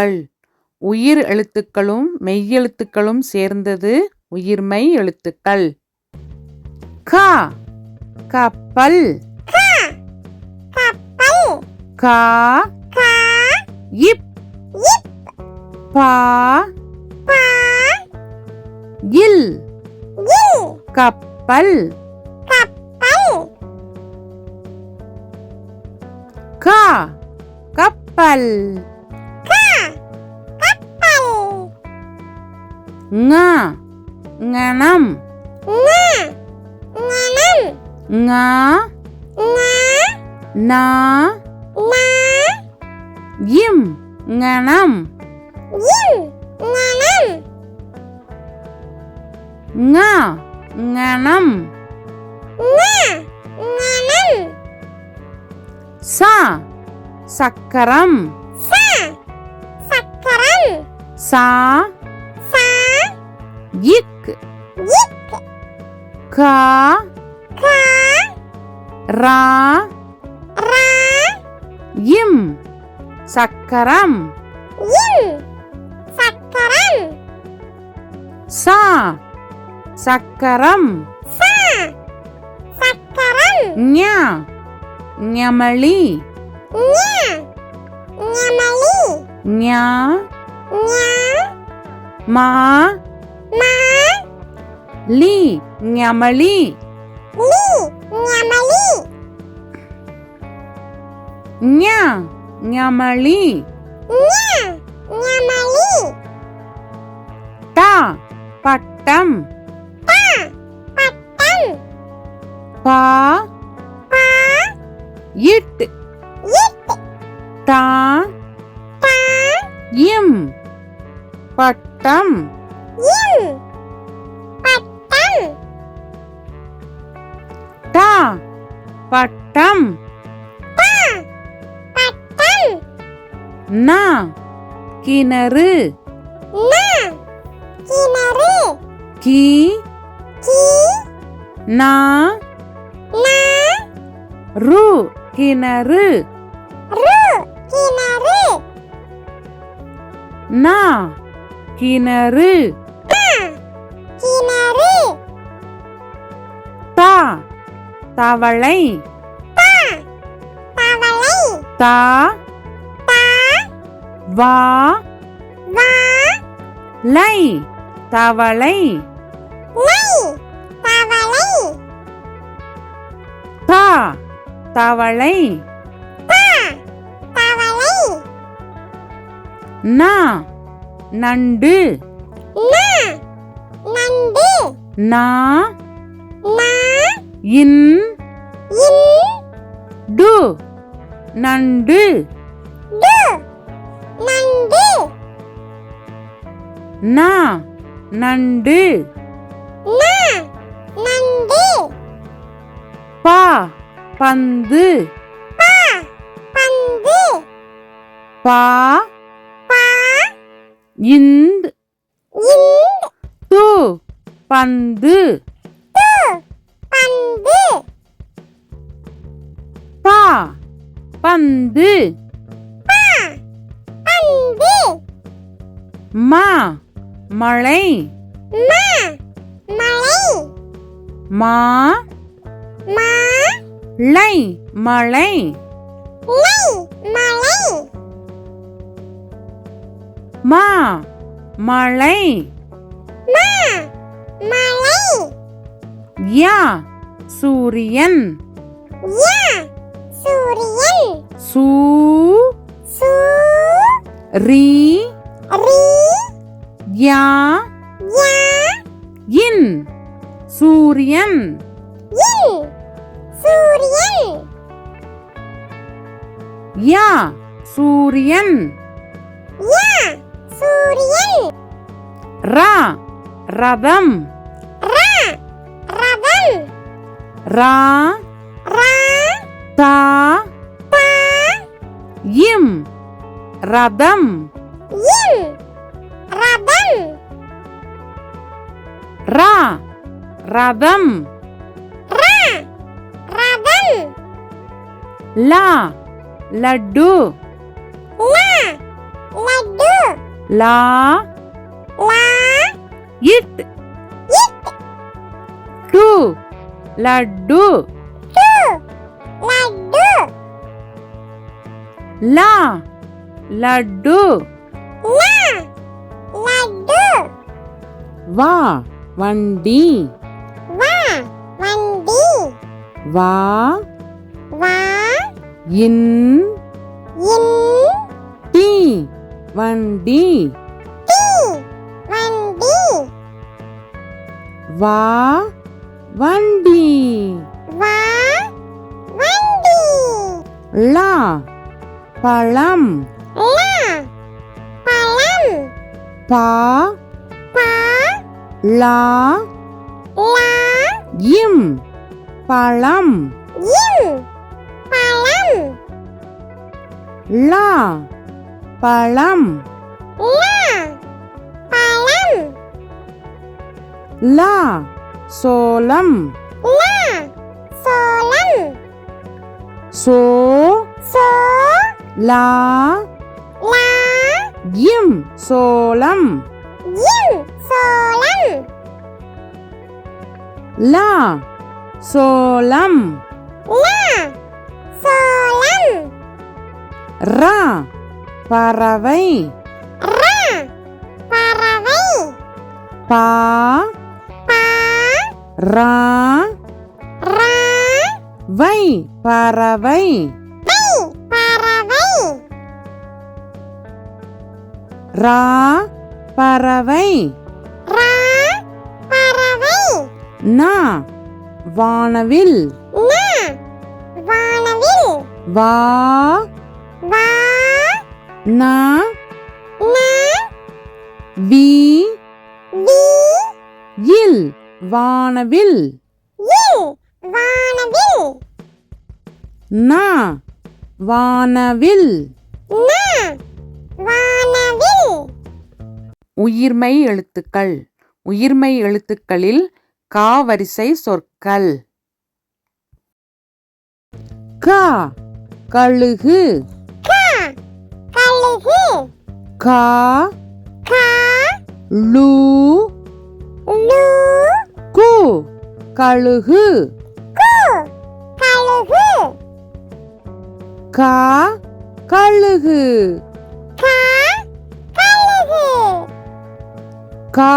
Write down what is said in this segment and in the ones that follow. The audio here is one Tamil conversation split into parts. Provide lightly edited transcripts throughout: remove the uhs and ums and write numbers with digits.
எழுத்துக்கள். உயிர் எழுத்துக்களும் மெய்யெழுத்துக்களும் சேர்ந்தது உயிர்மெய் எழுத்துக்கள். க கப்பல். கா இப் பா இல் கப்பல். கா கப்பல். ங ஞனம். ங நா இம் ஞனம். ங ஞனம். ச சக்கரம். சா இக் கா ரா இம் சக்கரம். சா சக்கரம். ஞ ஞமளி. ஞ மா லி ஞமளி. ஞ ஞமளி. ட பட்டம். பா இட் டா இம் பட்டம். ட பட்டம். ந கிணறு. கி நா ரு கிணறு. நா கிணறு. த தவளை. த வா லை தவளை. த தவளை. ந நண்டு. நா இன் டு நண்டு. ந நண்டு. ப பந்து. பா இந்த் து பந்து. பா பந்து. மா மழை. மா லை மழை. மா மழை. யா சூரியன். சூ ரி யா இன் சூரியன். யா சூரியன். ரா ரதம். ரா தா இம் ரதம். ரா ரதம். லா லட்டு. லட்டு லா லா இட் இட் டு லட்டு டு லட்டு லா லட்டு லா லட்டு வா வண்டி வா வண்டி வா வா இன் இன் டி வண்டி டி வண்டி வா வண்டி வா வண்டி லா பழம் லா பழம் பா பா லா லா இம் பழம் இம் பழம் லா பழம் லா பழம் லா சோளம் லா சோளம் சோ சோ லா லா இம் சோளம் இம் சோளம் லா சோளம் லா சோளம் ரா பறவை ரா பறவை பா பா ரா ரா வை பறவை வை பறவை ரா பறவை ரா பறவை நா வானவில் நா வானவில் வா வா நா நா வி வி இல் வானவில் இல் வானவில் நா வானவில் நா வானவில் உயிர்மெய் எழுத்துக்கள் உயிர்மெய் எழுத்துக்களில் கா வரிசை சொற்கள் கா கழுகு கா கழுகு கா கா லு லு கு கழுகு கு கழுகு கா கழுகு கா கழுகு கா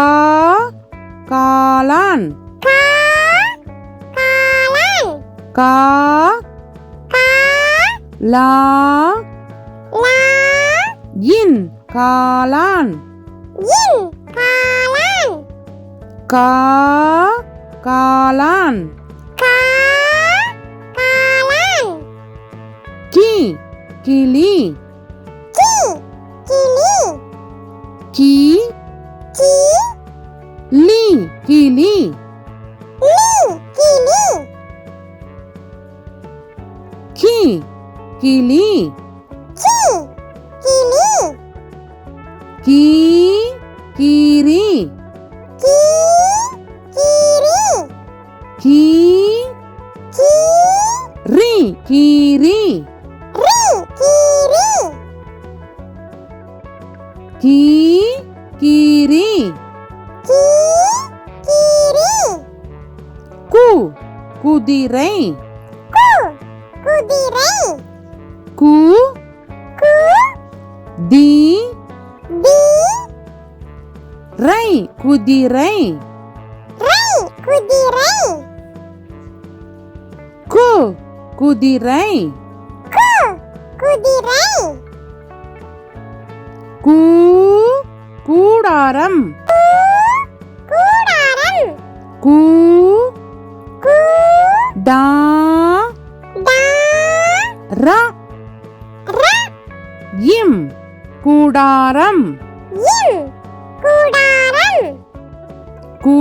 காளான் கா காளான் கா கா லா லா இன் காளான் இன் காளான் கா காளான் கா காளான் கி கிளி கி கிளி கி கி லி கிளி லி கிளி கி கிளி கி கிளி கீ கீரி கி கீரி கீ கி ரி கீரி ரி கீரி கீ கீரி கி கீரி கு குதிரை கு குதிரை கு கு தி தி ரை குதிரை ரை குதிரை கு குதிரை கு குதிரை கூ கூடாரம் கூடாரம் கூ கூ டா டா ரா ரா இம் கூடாரம் இம் கூடாரம் கூ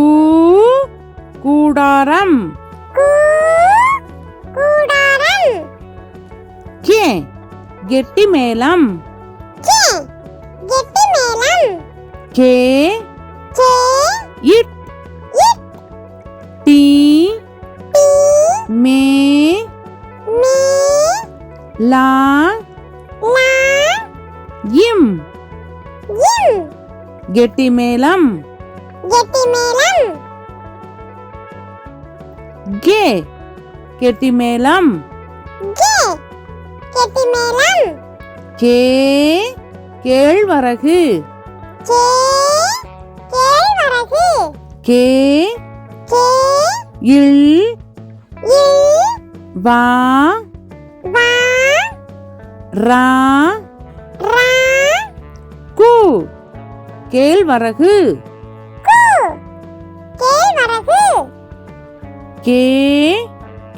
கூடாரம் கூ கூடாரம் கே கெட்டி மேளம் கே கெட்டி மேளம் கே கே இட் இட் டி டி மே மீ லா லா இம் இம் கெட்டிமேளம் கெட்டிமேளம் கே கெட்டிமேளம் கே கெட்டிமேளம் கே கேழ்வரகு கே கேழ்வரகு கே கே இல் இல் வா வா ரா ரா கு கேழ்வரகு கு கேழ்வரகு கே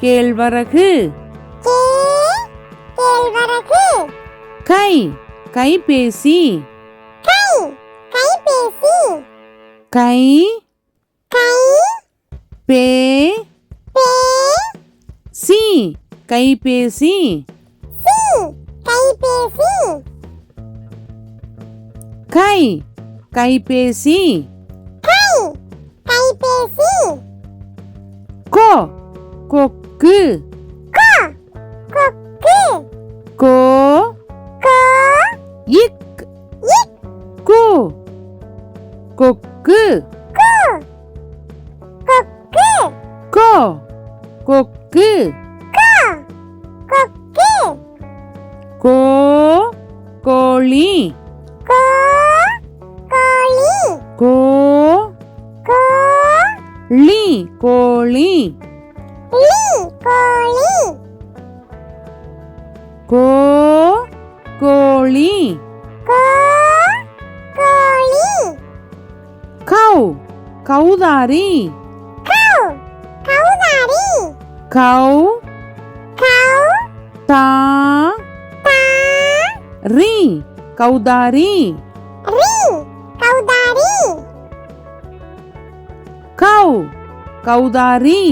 கேழ்வரகு கே கேழ்வரகு கை கைபேசி கை கைபேசி கை கை பே பே சி கைபேசி சி கைபேசி கை கைபேசி கை கைபேசி கோ கொக்கு கோ கொக்கு கோ கோ இக் இக் கு கொக்கு கு கொக்கு கோ கொக்கு கோ கொக்கு கோ கோழி கோ கோழி கோ கோ லி கோழி லி கோழி கோ கோழி கோ கோழி கௌ கௌதாரி கௌ கௌதாரி கௌ கௌ தா தா ரி கௌதாரி ரி கௌதாரி கௌ கௌதாரி